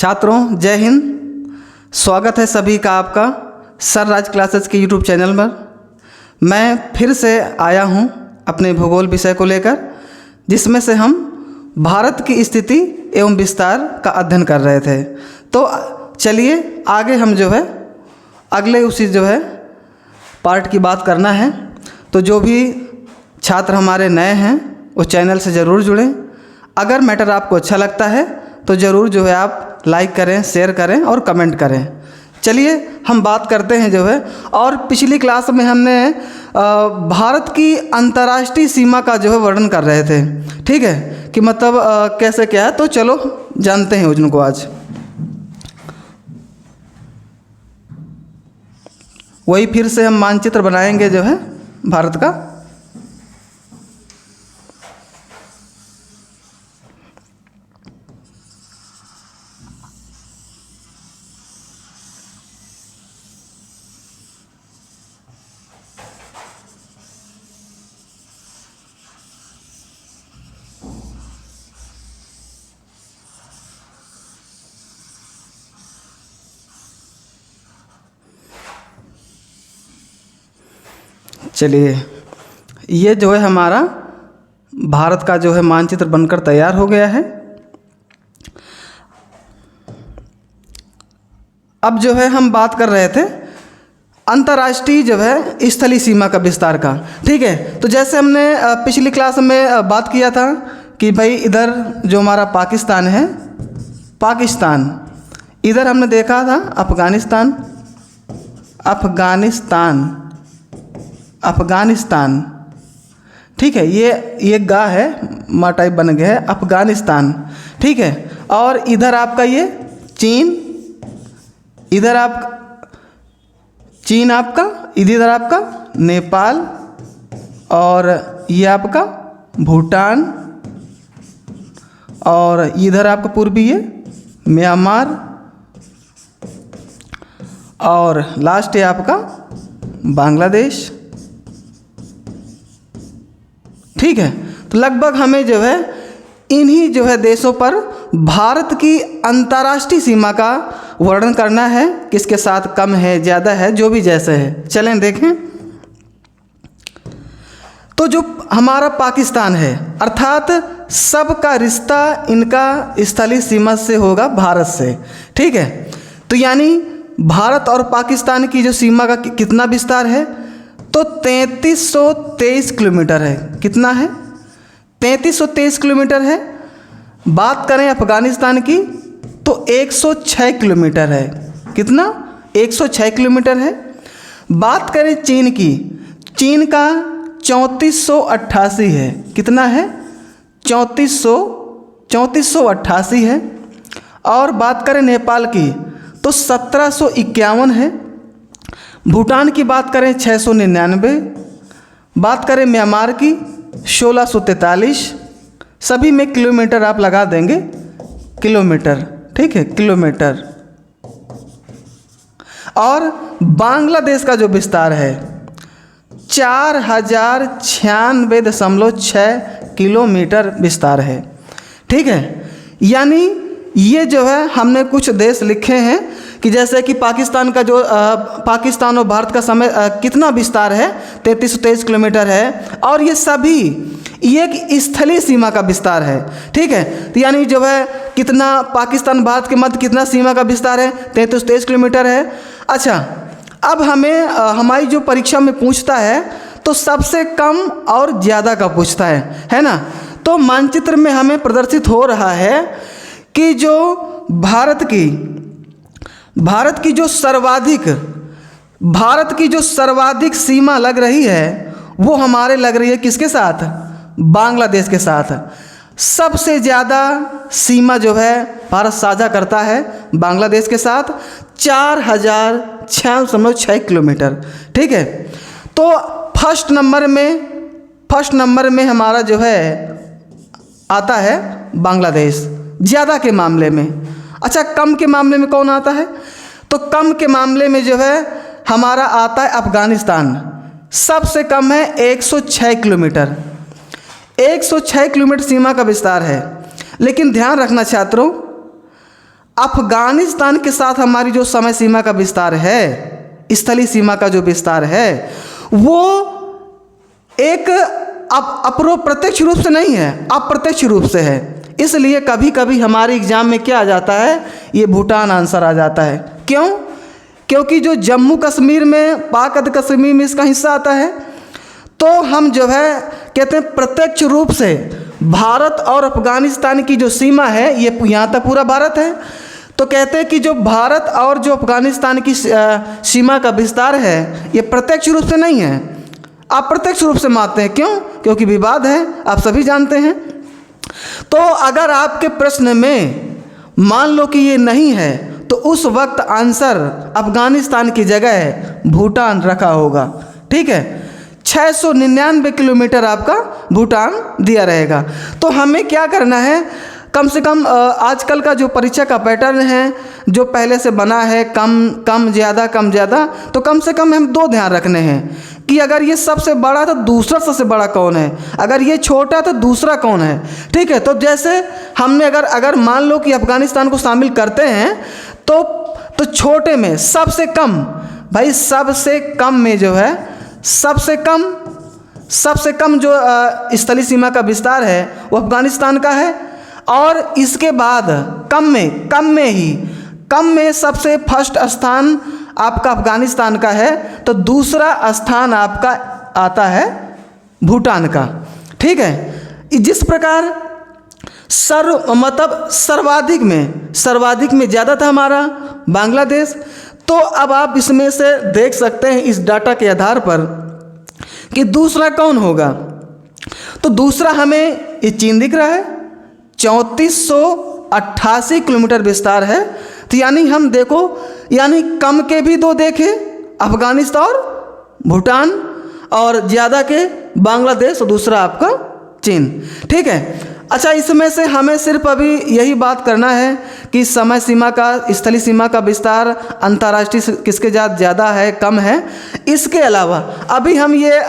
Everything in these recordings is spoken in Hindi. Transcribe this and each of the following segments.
छात्रों जय हिंद। स्वागत है सभी का आपका सर राज क्लासेस के यूट्यूब चैनल पर। मैं फिर से आया हूं अपने भूगोल विषय को लेकर, जिसमें से हम भारत की स्थिति एवं विस्तार का अध्ययन कर रहे थे। तो चलिए आगे हम अगले उसी पार्ट की बात करना है। तो जो भी छात्र हमारे नए हैं उस चैनल से ज़रूर जुड़ें। अगर मैटर आपको अच्छा लगता है तो ज़रूर आप लाइक करें, शेयर करें और कमेंट करें। चलिए हम बात करते हैं और पिछली क्लास में हमने भारत की अंतर्राष्ट्रीय सीमा का वर्णन कर रहे थे। ठीक है कि मतलब कैसे क्या है। तो चलो जानते हैं उनको आज। वही फिर से हम मानचित्र बनाएंगे भारत का। चलिए ये हमारा भारत का मानचित्र बनकर तैयार हो गया है। अब हम बात कर रहे थे अंतर्राष्ट्रीय स्थलीय सीमा का विस्तार का। ठीक है, तो जैसे हमने पिछली क्लास में बात किया था कि भाई इधर हमारा पाकिस्तान है, इधर हमने देखा था अफगानिस्तान। ठीक है, ये गा है, मा टाइप बन गया है अफगानिस्तान। ठीक है, और इधर आपका ये चीन, इधर आपका नेपाल, और ये आपका भूटान, और इधर आपका पूर्वी ये म्यांमार, और लास्ट है आपका बांग्लादेश। ठीक है, तो लगभग हमें इन्हीं देशों पर भारत की अंतर्राष्ट्रीय सीमा का वर्णन करना है। किसके साथ कम है, ज़्यादा है, जो भी जैसे है। चलें देखें। तो जो हमारा पाकिस्तान है, अर्थात सबका रिश्ता इनका स्थलीय सीमा से होगा, भारत से। ठीक है, तो यानी भारत और पाकिस्तान की सीमा का कितना विस्तार है, तो 3323 किलोमीटर है। कितना है? 3323 किलोमीटर है। बात करें अफगानिस्तान की तो 106 किलोमीटर है। कितना? 106 किलोमीटर है। बात करें चीन की, चीन का 3488 है। कितना है? 3488 है। और बात करें नेपाल की तो 1751 है। भूटान की बात करें 699। बात करें म्यांमार की 1643। सभी में किलोमीटर आप लगा देंगे, किलोमीटर। ठीक है, किलोमीटर। और बांग्लादेश का विस्तार है 4096.6 किलोमीटर विस्तार है। ठीक है, यानी ये हमने कुछ देश लिखे हैं कि जैसे कि पाकिस्तान का पाकिस्तान और भारत का समय कितना विस्तार है, 3323 किलोमीटर है। और ये सभी एक स्थलीय सीमा का विस्तार है। ठीक है, तो यानी कितना पाकिस्तान भारत के मध्य कितना सीमा का विस्तार है, 3323 किलोमीटर है। अच्छा, अब हमें हमारी परीक्षा में पूछता है तो सबसे कम और ज़्यादा का पूछता है ना। तो मानचित्र में हमें प्रदर्शित हो रहा है कि भारत की जो सर्वाधिक सीमा लग रही है वो हमारे लग रही है किसके साथ? बांग्लादेश के साथ। सबसे ज़्यादा सीमा भारत साझा करता है बांग्लादेश के साथ, 4006.6 किलोमीटर। ठीक है, तो फर्स्ट नंबर में हमारा आता है बांग्लादेश, ज़्यादा के मामले में। अच्छा, कम के मामले में कौन आता है? तो कम के मामले में हमारा आता है अफगानिस्तान। सबसे कम है 106 किलोमीटर। 106 किलोमीटर सीमा का विस्तार है। लेकिन ध्यान रखना छात्रों, अफगानिस्तान के साथ हमारी जो समय सीमा का विस्तार है, स्थलीय सीमा का जो विस्तार है, वो एक अप्रत्यक्ष रूप से नहीं है, अप्रत्यक्ष रूप से है। इसलिए कभी कभी हमारे एग्जाम में क्या आ जाता है, ये भूटान आंसर आ जाता है। क्यों? क्योंकि जो जम्मू कश्मीर में, पाक अधिकृत कश्मीर में इसका हिस्सा आता है, तो हम जो है कहते हैं प्रत्यक्ष रूप से भारत और अफगानिस्तान की जो सीमा है, ये यहाँ तक पूरा भारत है, तो कहते हैं कि जो भारत और जो अफगानिस्तान की सीमा का विस्तार है, ये प्रत्यक्ष रूप से नहीं है, अप्रत्यक्ष रूप से मानते हैं। क्यों? क्योंकि विवाद है, आप सभी जानते हैं। तो अगर आपके प्रश्न में मान लो कि ये नहीं है, तो उस वक्त आंसर अफगानिस्तान की जगह भूटान रखा होगा। ठीक है, 699 किलोमीटर आपका भूटान दिया रहेगा। तो हमें क्या करना है, कम से कम आजकल का जो परीक्षा का पैटर्न है, जो पहले से बना है, कम कम ज़्यादा कम ज़्यादा, तो कम से कम हम 2 ध्यान रखने हैं कि अगर ये सबसे बड़ा तो दूसरा सबसे बड़ा कौन है, अगर ये छोटा तो दूसरा कौन है। ठीक है, तो जैसे हमने अगर मान लो कि अफगानिस्तान को शामिल करते हैं, तो छोटे में सबसे कम, भाई सबसे कम में जो है सबसे कम जो स्थलीय सीमा का विस्तार है वो अफगानिस्तान का है। और इसके बाद कम में सबसे फर्स्ट स्थान आपका अफगानिस्तान का है, तो दूसरा स्थान आपका आता है भूटान का। ठीक है, जिस प्रकार सर्वाधिक में ज़्यादा था हमारा बांग्लादेश। तो अब आप इसमें से देख सकते हैं इस डाटा के आधार पर कि दूसरा कौन होगा। तो दूसरा हमें ये चीन दिख रहा है, 3488 किलोमीटर विस्तार है। तो यानी हम देखो, यानी कम के भी 2 देखे, अफगानिस्तान और भूटान, और ज़्यादा के बांग्लादेश और दूसरा आपका चीन। ठीक है, अच्छा, इसमें से हमें सिर्फ अभी यही बात करना है कि समय सीमा का, स्थलीय सीमा का विस्तार अंतर्राष्ट्रीय किसके ज़्यादा है, कम है। इसके अलावा अभी हम ये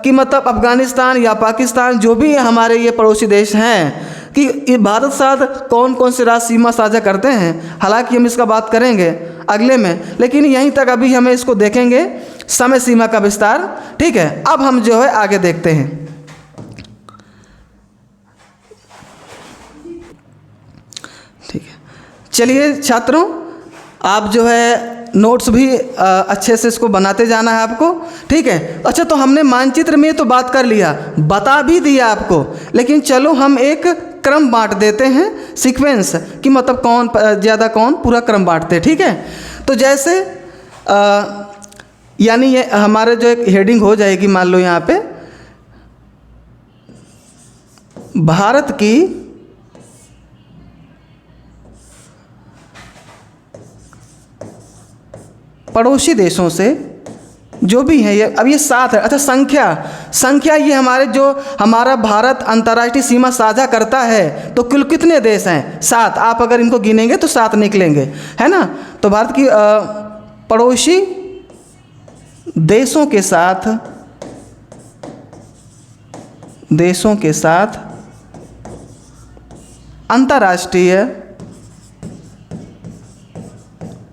कि मतलब अफगानिस्तान या पाकिस्तान, जो भी हमारे ये पड़ोसी देश हैं, कि भारत साथ कौन कौन से राज्य सीमा साझा करते हैं, हालांकि हम इसका बात करेंगे अगले में, लेकिन यहीं तक अभी हमें इसको देखेंगे, समय सीमा का विस्तार। ठीक है, अब हम जो है आगे देखते हैं। ठीक है, चलिए छात्रों, आप जो है नोट्स भी अच्छे से इसको बनाते जाना है आपको। ठीक है, अच्छा, तो हमने मानचित्र में तो बात कर लिया, बता भी दिया आपको, लेकिन चलो हम एक क्रम बांट देते हैं, सीक्वेंस, कि मतलब कौन ज़्यादा कौन, पूरा क्रम बांटते हैं। ठीक है, तो जैसे यानी ये हमारे जो एक हेडिंग हो जाएगी, मान लो यहाँ पे भारत की पड़ोसी देशों से जो भी हैं, ये अब ये 7 है। अच्छा, संख्या ये हमारा भारत अंतर्राष्ट्रीय सीमा साझा करता है, तो कुल कितने देश हैं? 7। आप अगर इनको गिनेंगे तो 7 निकलेंगे, है ना। तो भारत की पड़ोसी देशों के साथ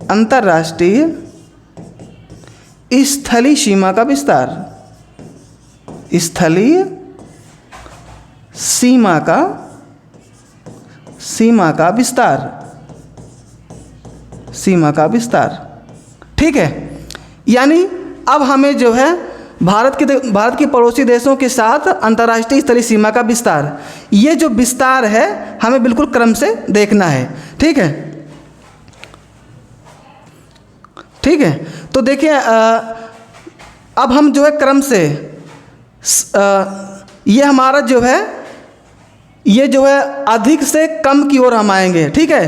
अंतर्राष्ट्रीय स्थलीय सीमा का विस्तार, स्थलीय सीमा का विस्तार। ठीक है, यानी अब हमें जो है भारत की पड़ोसी देशों के साथ अंतर्राष्ट्रीय स्थलीय सीमा का विस्तार, ये जो विस्तार है हमें बिल्कुल क्रम से देखना है। ठीक है, ठीक है, तो देखिए अब हम जो है क्रम से ये हमारा जो है, ये जो है अधिक से कम की ओर हम आएंगे। ठीक है,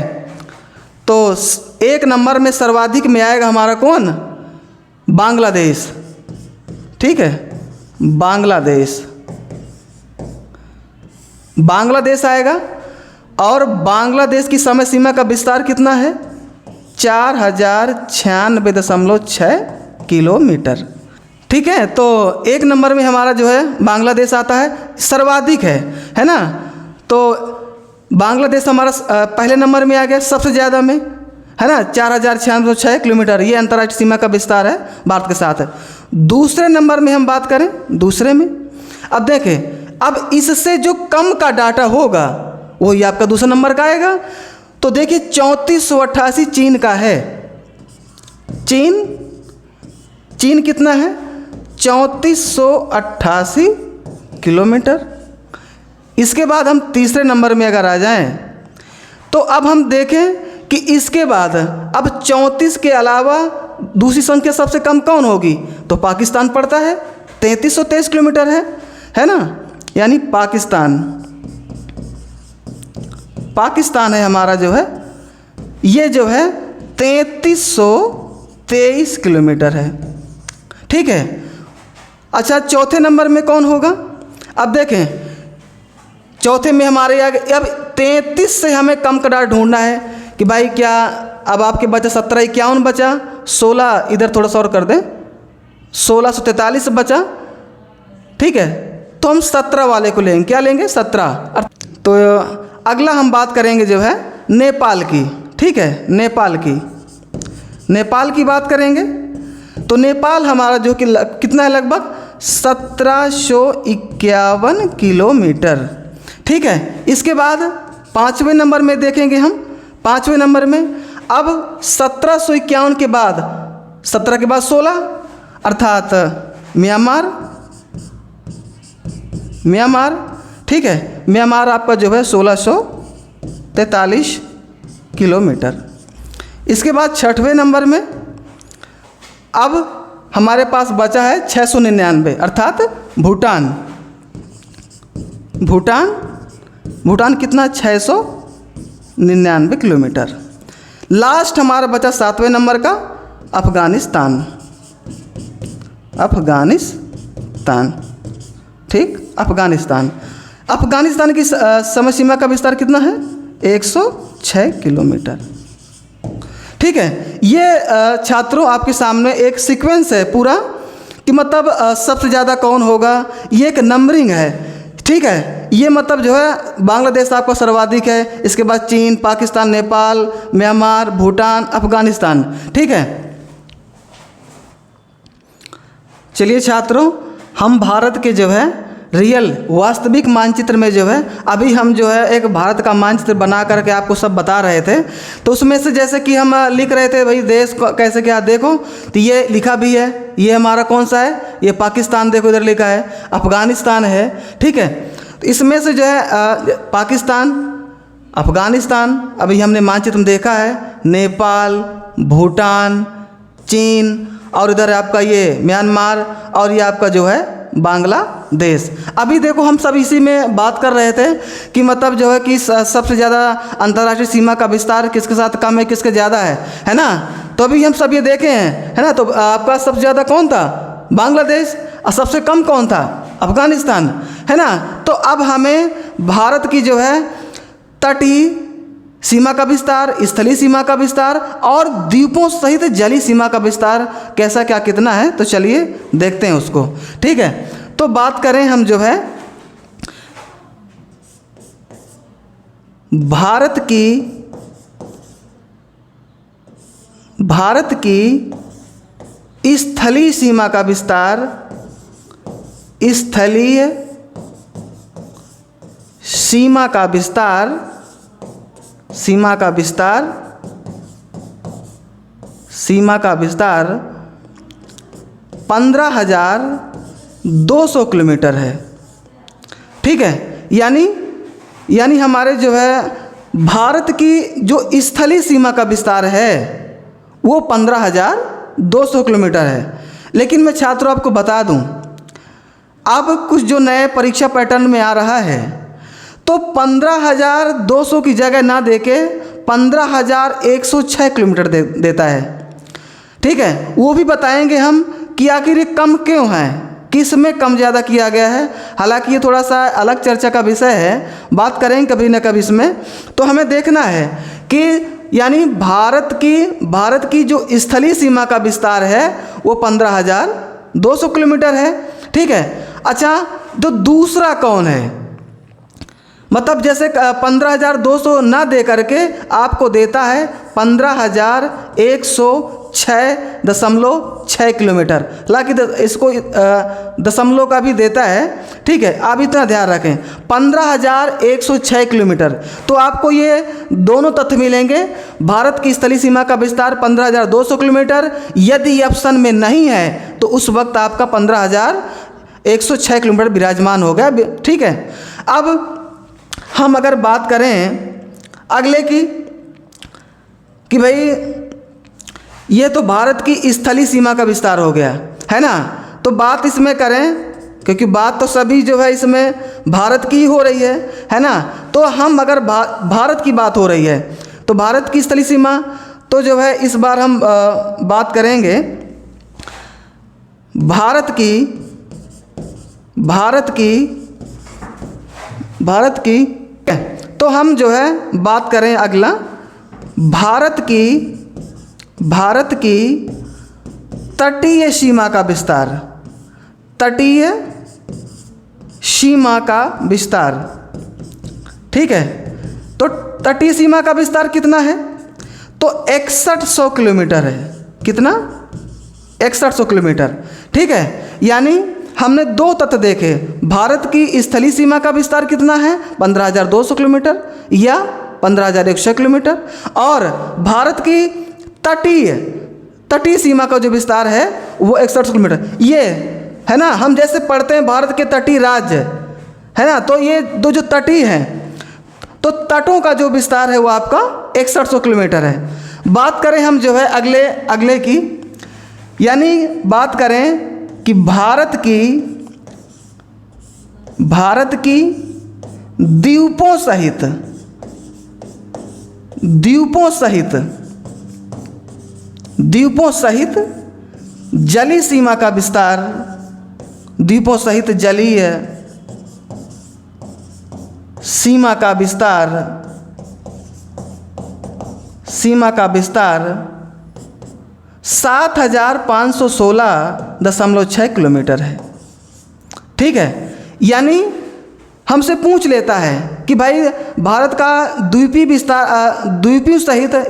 तो 1 नंबर में सर्वाधिक में आएगा हमारा कौन? बांग्लादेश। ठीक है, बांग्लादेश आएगा, और बांग्लादेश की समय सीमा का विस्तार कितना है? 4096.6 किलोमीटर। ठीक है, तो 1 नंबर में हमारा जो है बांग्लादेश आता है, सर्वाधिक है ना। तो बांग्लादेश हमारा पहले नंबर में आ गया सबसे ज़्यादा में, है ना, 4,606 किलोमीटर ये अंतर्राष्ट्रीय सीमा का विस्तार है भारत के साथ। दूसरे नंबर में हम बात करें, दूसरे में अब देखें, अब इससे जो कम का डाटा होगा वही आपका दूसरा नंबर का आएगा। तो देखिए 3488 चीन का है। चीन कितना है? 3488 किलोमीटर। इसके बाद हम तीसरे नंबर में अगर आ जाएं तो अब हम देखें कि इसके बाद अब 34 के अलावा दूसरी संख्या सबसे कम कौन होगी? तो पाकिस्तान पड़ता है, 3323 किलोमीटर है ना, यानी पाकिस्तान है हमारा जो है, ये जो है 3323 किलोमीटर है। ठीक है। अच्छा, चौथे नंबर में कौन होगा? अब देखें चौथे में हमारे आगे, अब 33 से हमें कम का डाटा ढूंढना है कि भाई क्या अब आपके बचा 1751 बचा, 16 इधर थोड़ा सा और कर दें, 1643 बचा। ठीक है, तो हम 17 वाले को लेंगे। क्या लेंगे? 17। तो अगला हम बात करेंगे जो है नेपाल की। ठीक है, नेपाल की बात करेंगे तो नेपाल हमारा जो कि कितना है, लगभग 1751 किलोमीटर। ठीक है। इसके बाद पाँचवें नंबर में देखेंगे हम, पाँचवें नंबर में अब 1751 के बाद 17 के बाद 16 अर्थात म्यांमार। ठीक है, म्यांमार आपका जो है 1643 किलोमीटर। इसके बाद छठवें नंबर में अब हमारे पास बचा है 699 अर्थात भूटान कितना? 699 किलोमीटर। लास्ट हमारा बचा 7वें नंबर का अफगानिस्तान। ठीक, अफगानिस्तान की समय सीमा का विस्तार कितना है? 106 किलोमीटर। ठीक है, ये छात्रों आपके सामने एक सीक्वेंस है पूरा कि मतलब सबसे ज़्यादा कौन होगा, ये एक नंबरिंग है। ठीक है, ये मतलब जो है बांग्लादेश आपका सर्वाधिक है, इसके बाद चीन, पाकिस्तान, नेपाल, म्यांमार, भूटान, अफगानिस्तान। ठीक है, चलिए छात्रों, हम भारत के जो है रियल वास्तविक मानचित्र में जो है अभी हम जो है एक भारत का मानचित्र बना करके आपको सब बता रहे थे। तो उसमें से जैसे कि हम लिख रहे थे भाई देश कैसे क्या, देखो तो ये लिखा भी है, ये हमारा कौन सा है? ये पाकिस्तान, देखो इधर लिखा है, अफगानिस्तान है। ठीक है, तो इसमें से जो है पाकिस्तान, अफगानिस्तान अभी हमने मानचित्र में देखा है, नेपाल, भूटान, चीन और इधर आपका ये म्यांमार और ये आपका जो है बांग्लादेश। अभी देखो हम सब इसी में बात कर रहे थे कि मतलब जो है कि सबसे ज़्यादा अंतर्राष्ट्रीय सीमा का विस्तार किसके साथ कम है, किसके ज़्यादा है ना। तो अभी हम सब ये देखे हैं, है ना। तो आपका सबसे ज़्यादा कौन था? बांग्लादेश। और सबसे कम कौन था? अफगानिस्तान, है ना। तो अब हमें भारत की जो है तटीय सीमा का विस्तार, स्थलीय सीमा का विस्तार और द्वीपों सहित जलीय सीमा का विस्तार कैसा क्या कितना है, तो चलिए देखते हैं उसको। ठीक है, तो बात करें हम जो है भारत की स्थलीय सीमा का विस्तार, स्थलीय सीमा का विस्तार 15,200 किलोमीटर है। ठीक है, यानी हमारे जो है भारत की जो स्थलीय सीमा का विस्तार है वो 15,200 किलोमीटर है। लेकिन मैं छात्रों आपको बता दूं, अब कुछ जो नए परीक्षा पैटर्न में आ रहा है तो 15,200 की जगह ना देके 15,106 किलोमीटर देता है। ठीक है, वो भी बताएंगे हम कि आखिर ये कम क्यों है, किस में कम ज़्यादा किया गया है। हालांकि ये थोड़ा सा अलग चर्चा का विषय है, बात करेंगे कभी ना कभी इसमें। तो हमें देखना है कि यानी भारत की जो स्थलीय सीमा का विस्तार है वो 15,200 किलोमीटर है। ठीक है, अच्छा, तो दूसरा कौन है? मतलब जैसे 15,200 ना दे करके आपको देता है 15,106.6 किलोमीटर। हालांकि इसको दशमलव का भी देता है, ठीक है। आप इतना ध्यान रखें 15,106 किलोमीटर। तो आपको ये दोनों तथ्य मिलेंगे। भारत की स्थलीय सीमा का विस्तार 15,200 किलोमीटर, यदि ऑप्शन में नहीं है तो उस वक्त आपका 15,106 किलोमीटर विराजमान हो गया, ठीक है। अब हम अगर बात करें अगले की कि भाई ये तो भारत की स्थलीय सीमा का विस्तार हो गया है ना। तो बात इसमें करें, क्योंकि बात तो सभी जो है इसमें भारत की ही हो रही है ना। तो हम अगर भारत की बात हो रही है तो भारत की स्थलीय सीमा तो जो है इस बार हम बात करेंगे भारत की तो हम जो है बात करें अगला भारत की तटीय सीमा का विस्तार, तटीय सीमा का विस्तार, ठीक है। तो तटीय सीमा का विस्तार कितना है? तो 6100 किलोमीटर है। कितना? 6100 किलोमीटर, ठीक है। यानी हमने दो तथ्य देखे, भारत की स्थलीय सीमा का विस्तार कितना है 15,200 किलोमीटर या 15,106 किलोमीटर, और भारत की तटीय सीमा का जो विस्तार है वो 6100 किलोमीटर। ये है ना, हम जैसे पढ़ते हैं भारत के तटीय राज्य है ना, तो ये दो जो तटीय हैं तो तटों का जो विस्तार है वो आपका 6100 किलोमीटर है। बात करें हम जो है अगले की, यानी बात करें कि भारत की द्वीपों सहित जलीय सीमा का विस्तार, द्वीपों सहित जलीय सीमा का विस्तार 7,516.6 किलोमीटर है, ठीक है। यानी हमसे पूछ लेता है कि भाई भारत का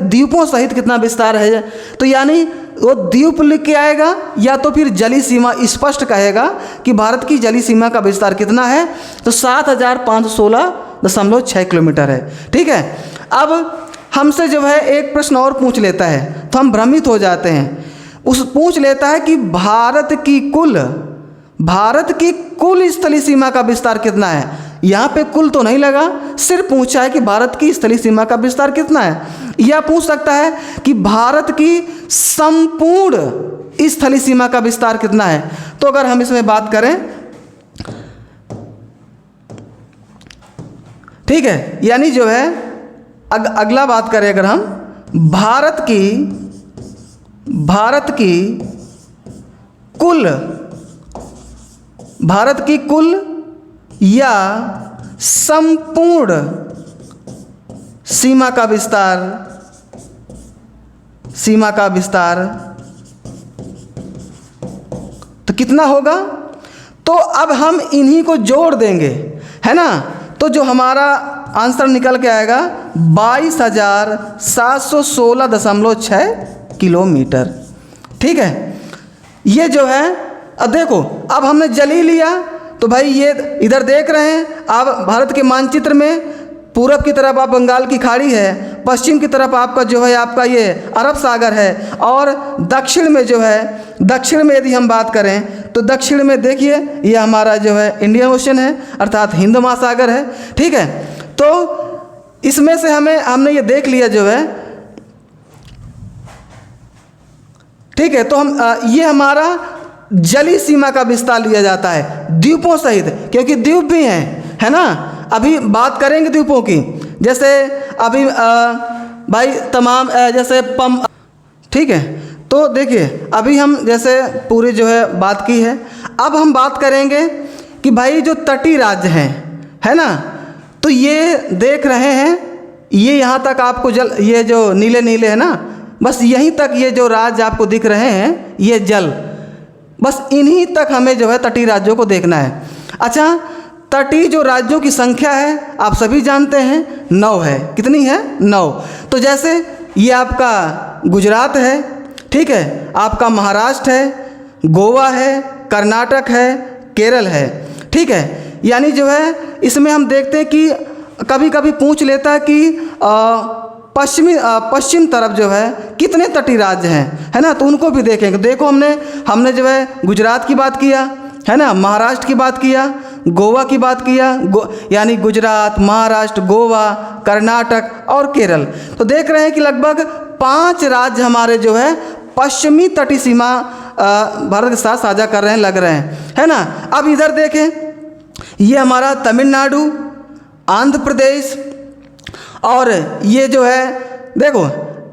द्वीपों सहित कितना विस्तार है, तो यानी वो द्वीप लिख के आएगा या तो फिर जलीय सीमा स्पष्ट कहेगा कि भारत की जलीय सीमा का विस्तार कितना है, तो 7,516.6 किलोमीटर है, ठीक है। अब हमसे जो है एक प्रश्न और पूछ लेता है तो हम भ्रमित हो जाते हैं। पूछ लेता है कि भारत की कुल स्थलीय सीमा का विस्तार कितना है। यहाँ पे कुल तो नहीं लगा, सिर्फ पूछा है कि भारत की स्थलीय सीमा का विस्तार कितना है। या पूछ सकता है कि भारत की संपूर्ण स्थलीय सीमा का विस्तार कितना है। तो अगर हम इसमें बात करें, ठीक है, यानी जो है अगला बात करें अगर हम भारत की कुल या संपूर्ण सीमा का विस्तार तो कितना होगा। तो अब हम इन्हीं को जोड़ देंगे, है ना। तो जो हमारा आंसर निकल के आएगा 22,716.6 किलोमीटर, ठीक है। ये जो है अब देखो, अब हमने जली लिया तो भाई ये इधर देख रहे हैं आप भारत के मानचित्र में, पूरब की तरफ आप बंगाल की खाड़ी है, पश्चिम की तरफ आपका जो है आपका ये अरब सागर है, और दक्षिण में यदि हम बात करें तो दक्षिण में देखिए ये हमारा जो है इंडियन ओशन है, अर्थात हिंद महासागर है, ठीक है। तो इसमें से हमने ये देख लिया जो है, ठीक है। तो हम ये हमारा जलीय सीमा का विस्तार लिया जाता है द्वीपों सहित, क्योंकि द्वीप भी हैं, है ना। अभी बात करेंगे द्वीपों की, जैसे अभी भाई तमाम जैसे ठीक है। तो देखिए अभी हम जैसे पूरी जो है बात की है, अब हम बात करेंगे कि भाई जो तटीय राज्य हैं, है ना, तो ये देख रहे हैं, ये यहाँ तक आपको ये जो नीले नीले है ना, बस यहीं तक ये जो राज्य आपको दिख रहे हैं, ये जल, बस इन्हीं तक हमें जो है तटीय राज्यों को देखना है। अच्छा, तटीय जो राज्यों की संख्या है आप सभी जानते हैं 9 है। कितनी है? 9। तो जैसे ये आपका गुजरात है, ठीक है, आपका महाराष्ट्र है, गोवा है, कर्नाटक है, केरल है, ठीक है। यानी जो है इसमें हम देखते हैं कि कभी कभी पूछ लेता है कि पश्चिम तरफ जो है कितने तटीय राज्य हैं, है ना, तो उनको भी देखेंगे। देखो हमने जो है गुजरात की बात किया, है ना, महाराष्ट्र की बात किया, गोवा की बात किया, यानी गुजरात, महाराष्ट्र, गोवा, कर्नाटक और केरल। तो देख रहे हैं कि लगभग 5 राज्य हमारे जो है पश्चिमी तटीय सीमा भारत के साथ साझा कर रहे हैं, लग रहे हैं, है ना। अब इधर देखें, ये हमारा तमिलनाडु, आंध्र प्रदेश, और ये जो है देखो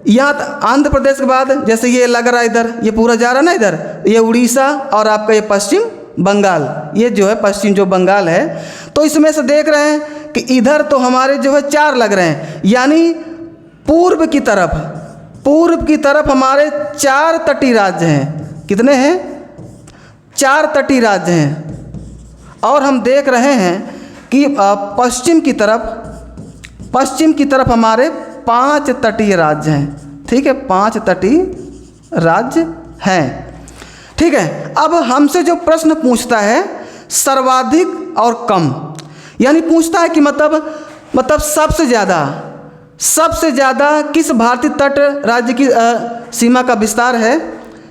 यहाँ आंध्र प्रदेश के बाद जैसे ये लग रहा है इधर, ये पूरा जा रहा है ना इधर, ये उड़ीसा और आपका ये पश्चिम बंगाल, ये जो है पश्चिम जो बंगाल है। तो इसमें से देख रहे हैं कि इधर तो हमारे जो है 4 लग रहे हैं, यानी पूर्व की तरफ हमारे 4 तटीय राज्य हैं। कितने हैं? 4 तटीय राज्य हैं। और हम देख रहे हैं कि पश्चिम की तरफ हमारे 5 तटीय राज्य हैं, ठीक है, 5 तटीय राज्य हैं, ठीक है। अब हमसे जो प्रश्न पूछता है सर्वाधिक और कम, यानी पूछता है कि मतलब सबसे ज़्यादा किस भारतीय तट राज्य की सीमा का विस्तार है,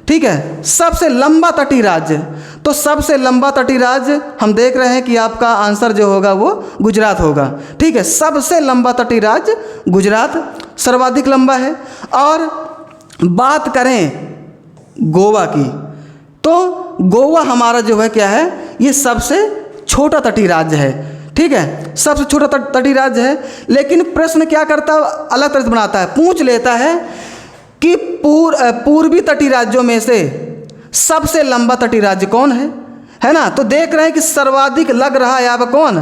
ठीक है, सबसे लंबा तटीय राज्य। तो सबसे लंबा तटीय राज्य हम देख रहे हैं कि आपका आंसर जो होगा वो गुजरात होगा, ठीक है। सबसे लंबा तटीय राज्य गुजरात सर्वाधिक लंबा है। और बात करें गोवा की, तो गोवा हमारा जो है क्या है, ये सबसे छोटा तटीय राज्य है, ठीक है, सबसे छोटा तटीय राज्य है। लेकिन प्रश्न क्या करता है, अलग तरह से बनाता है, पूछ लेता है कि पूर्वी तटीय राज्यों में से सबसे लंबा तटीय राज्य कौन है ना। तो देख रहे हैं कि सर्वाधिक लग रहा है यहाँ पर कौन,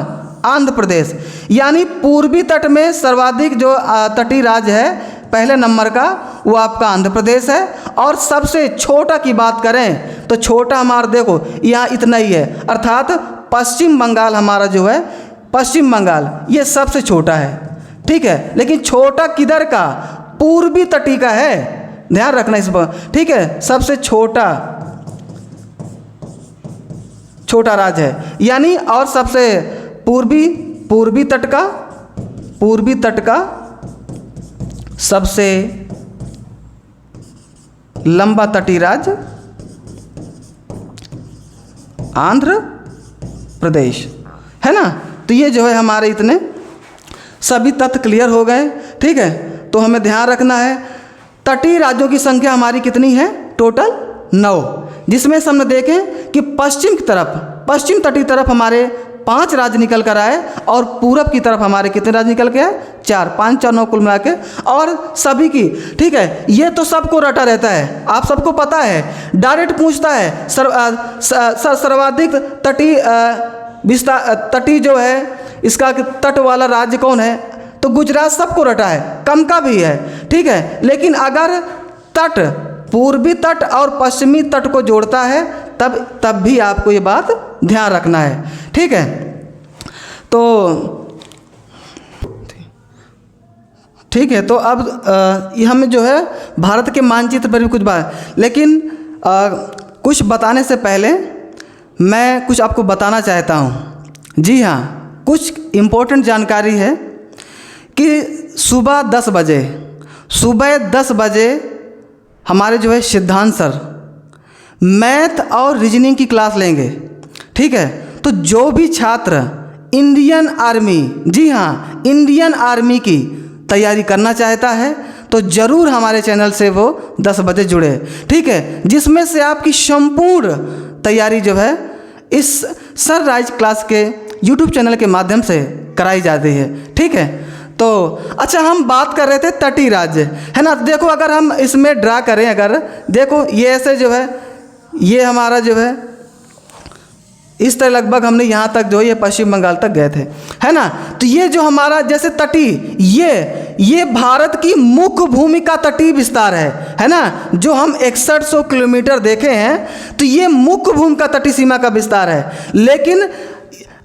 आंध्र प्रदेश, यानी पूर्वी तट में सर्वाधिक जो तटीय राज्य है पहले नंबर का वो आपका आंध्र प्रदेश है। और सबसे छोटा की बात करें तो छोटा हमारा देखो यहाँ इतना ही है, अर्थात पश्चिम बंगाल हमारा जो है, पश्चिम बंगाल ये सबसे छोटा है, ठीक है। लेकिन छोटा किधर का, पूर्वी तटीय का है, ध्यान रखना इस पर, ठीक है। सबसे छोटा राज्य है, यानी और सबसे पूर्वी तट का सबसे लंबा तटीय राज्य आंध्र प्रदेश, है ना। तो ये जो है हमारे इतने सभी तथ्य क्लियर हो गए, ठीक है। तो हमें ध्यान रखना है तटीय राज्यों की संख्या हमारी कितनी है, टोटल 9, जिसमें से हमने देखें कि पश्चिम तटीय तरफ हमारे 5 राज्य निकल कर आए और पूरब की तरफ हमारे कितने राज्य निकल के आए, 4, 5, 4, 9 कुल मिला के, और सभी की, ठीक है। ये तो सबको रटा रहता है, आप सबको पता है, डायरेक्ट पूछता है सर्वाधिक तटीय जो है इसका तट वाला राज्य कौन है, तो गुजरात सबको रटा है, कम का भी है, ठीक है। लेकिन अगर तट पूर्वी तट और पश्चिमी तट को जोड़ता है तब भी आपको ये बात ध्यान रखना है, ठीक है। तो ठीक है, तो अब ये हमें जो है भारत के मानचित्र पर भी कुछ बात, लेकिन कुछ बताने से पहले मैं कुछ आपको बताना चाहता हूँ। जी हाँ, कुछ इम्पोर्टेंट जानकारी है कि सुबह 10 बजे हमारे जो है सिद्धांत सर मैथ और रीजनिंग की क्लास लेंगे, ठीक है। तो जो भी छात्र इंडियन आर्मी, जी हाँ, इंडियन आर्मी की तैयारी करना चाहता है तो ज़रूर हमारे चैनल से वो 10 बजे जुड़े, ठीक है, जिसमें से आपकी संपूर्ण तैयारी जो है इस सर राज क्लास के YouTube चैनल के माध्यम से कराई जाती है, ठीक है। तो अच्छा, हम बात कर रहे थे तटीय राज्य, है ना। देखो अगर हम इसमें ड्रा करें, अगर देखो ये ऐसे जो है, ये हमारा जो है इस तरह लगभग हमने यहाँ तक जो है ये पश्चिम बंगाल तक गए थे, है ना। तो ये जो हमारा जैसे तटीय, ये भारत की मुख्य भूमि का तटीय विस्तार है ना। जो हम 6100 किलोमीटर देखे हैं तो ये मुख्य भूमि का तटीय सीमा का विस्तार है। लेकिन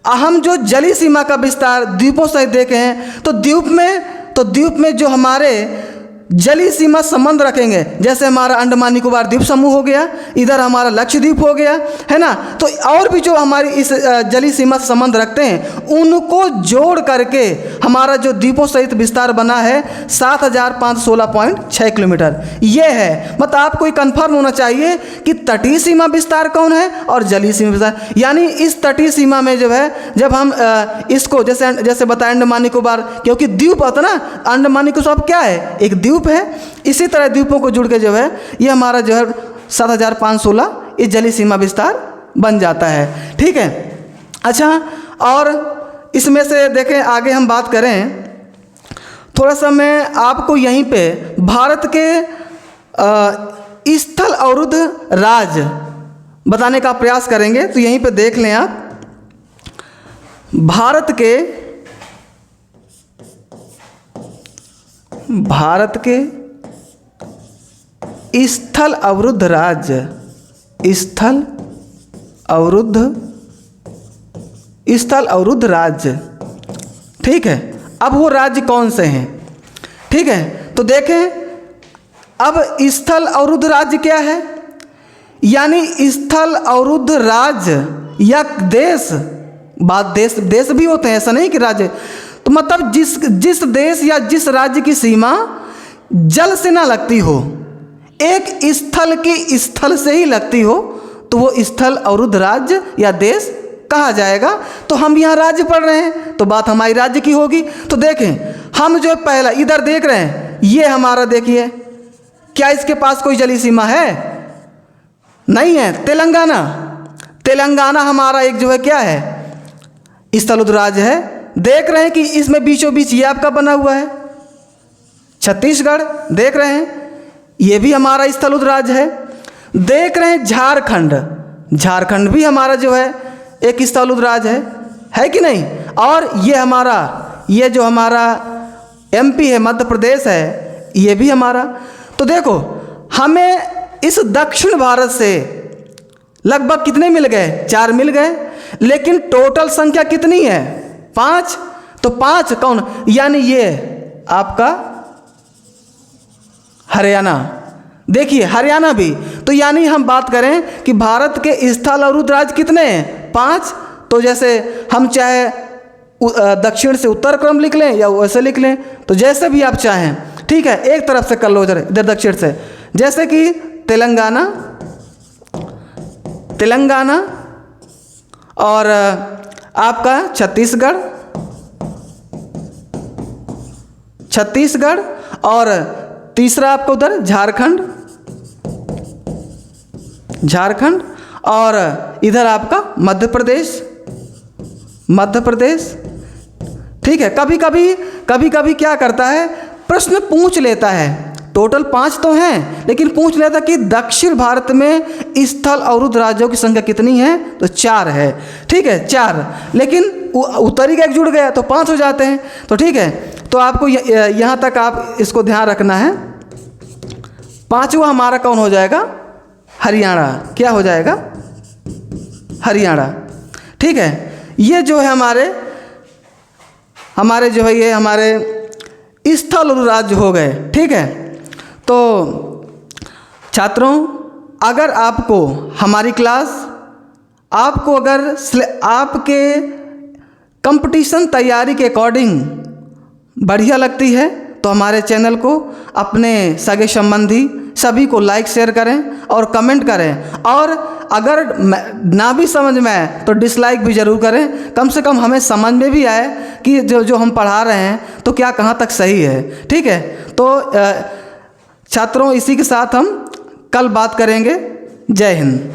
हम जो जलीय सीमा का विस्तार द्वीपों सहित देखे हैं, तो द्वीप में जो हमारे जलीय सीमा संबंध रखेंगे, जैसे हमारा अंडमान निकोबार द्वीप समूह हो गया, इधर हमारा लक्षद्वीप हो गया, है ना। तो और भी जो हमारी इस जलीय सीमा से संबंध रखते हैं, उनको जोड़ करके हमारा जो द्वीपों सहित विस्तार बना है 7516.6 किलोमीटर ये है। मतलब आपको ये कन्फर्म होना चाहिए कि तटीय सीमा विस्तार कौन है और जलीय सीमा विस्तार। यानी इस तटीय सीमा में जो है, जब हम इसको जैसे बताएं अंडमान निकोबार, क्योंकि द्वीप होता ना, अंडमान निकोबार क्या है, एक द्वीप है। इसी तरह द्वीपों को जुड़ के जो है ये हमारा जो है 7516 इस जलीय सीमा विस्तार बन जाता है। ठीक है। अच्छा, और इसमें से देखें आगे हम बात करें, थोड़ा सा मैं आपको यहीं पे भारत के स्थल अवरुद्ध राज्य बताने का प्रयास करेंगे। तो यहीं पे देख लें आप, भारत के स्थल अवरुद्ध राज्य, स्थल अवरुद्ध राज्य। ठीक है। अब वो राज्य कौन से हैं? ठीक है। तो देखें, अब स्थल अवरुद्ध राज्य क्या है? यानी स्थल अवरुद्ध राज्य या देश, देश भी होते हैं, ऐसा नहीं कि राज्य। तो मतलब जिस देश या जिस राज्य की सीमा जल से ना लगती हो, एक स्थल की स्थल से ही लगती हो, तो वो स्थल अवरुद्ध राज्य या देश कहा जाएगा। तो हम यहाँ राज्य पढ़ रहे हैं, तो बात हमारी राज्य की होगी। तो देखें, हम जो पहला इधर देख रहे हैं, ये हमारा देखिए, क्या इसके पास कोई जलीय सीमा है? नहीं है। तेलंगाना हमारा एक जो है क्या है, स्थल अवरुद्ध राज्य है। देख रहे हैं कि इसमें बीचों बीच ये आपका बना हुआ है छत्तीसगढ़, देख रहे हैं, ये भी हमारा स्थल अवरुद्ध राज्य है। देख रहे हैं झारखंड भी हमारा जो है एक स्थल अवरुद्ध राज्य है कि नहीं। और ये जो हमारा MP है, मध्य प्रदेश है, ये भी हमारा। तो देखो, हमें इस दक्षिण भारत से लगभग कितने मिल गए? 4 मिल गए। लेकिन टोटल संख्या कितनी है? 5। तो 5 कौन? यानी ये आपका हरियाणा, देखिए हरियाणा भी। तो यानी हम बात करें कि भारत के स्थल अवरुद्ध राज्य कितने हैं? 5। तो जैसे हम चाहे दक्षिण से उत्तर क्रम लिख लें या वैसे लिख लें, तो जैसे भी आप चाहें। ठीक है। एक तरफ से कर लो, इधर दक्षिण से, जैसे कि तेलंगाना और आपका छत्तीसगढ़ और तीसरा आपका उधर झारखंड और इधर आपका मध्य प्रदेश। ठीक है। कभी कभी क्या करता है, प्रश्न पूछ लेता है, टोटल 5 तो हैं, लेकिन पूछ लेता कि दक्षिण भारत में स्थल अवरुद्ध राज्यों की संख्या कितनी है? तो 4 है। ठीक है, 4। लेकिन उत्तरी का एक जुड़ गया तो 5 हो जाते हैं। तो ठीक है, तो आपको यहाँ तक आप इसको ध्यान रखना है। 5वां हमारा कौन हो जाएगा? हरियाणा। क्या हो जाएगा? हरियाणा। ठीक है। ये जो है हमारे जो है ये हमारे स्थल अवरुद्ध राज्य हो गए। ठीक है। तो छात्रों, अगर आपको हमारी क्लास अगर आपके कंपटीशन तैयारी के अकॉर्डिंग बढ़िया लगती है, तो हमारे चैनल को अपने सगे संबंधी सभी को लाइक शेयर करें और कमेंट करें। और अगर ना भी समझ में आए तो डिसलाइक भी ज़रूर करें। कम से कम हमें समझ में भी आए कि जो हम पढ़ा रहे हैं तो क्या कहाँ तक सही है। ठीक है। तो छात्रों, इसी के साथ हम कल बात करेंगे। जय हिंद।